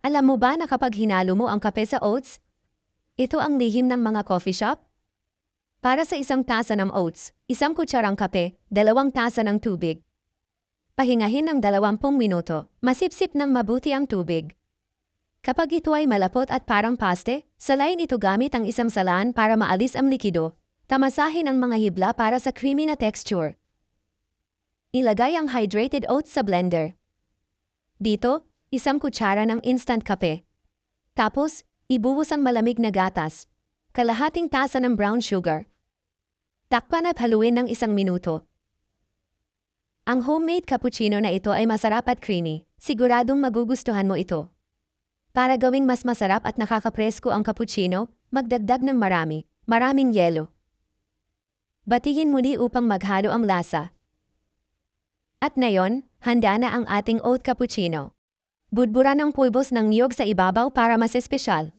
Alam mo ba na kapag hinalo mo ang kape sa oats, ito ang lihim ng mga coffee shop? Para sa isang tasa ng oats, isang kutsarang kape, 2 tasa ng tubig. Pahingahin ng 20 minuto, masipsip ng mabuti ang tubig. Kapag ito ay malapot at parang paste, salayin ito gamit ang isang salaan para maalis ang likido. Tamasahin ang mga hibla para sa creamy na texture. Ilagay ang hydrated oats sa blender. Dito, 1 kutsara ng instant kape. Tapos, ibuhos ang malamig na gatas. Kalahating tasa ng brown sugar. Takpan at haluin ng 1 minuto. Ang homemade cappuccino na ito ay masarap at creamy. Siguradong magugustuhan mo ito. Para gawing mas masarap at nakakapresko ang cappuccino, magdagdag ng maraming yelo. Batihin muli upang maghalo ang lasa. At ngayon, handa na ang ating oat cappuccino. Budburan ang pulbos ng niyog sa ibabaw para mas espesyal.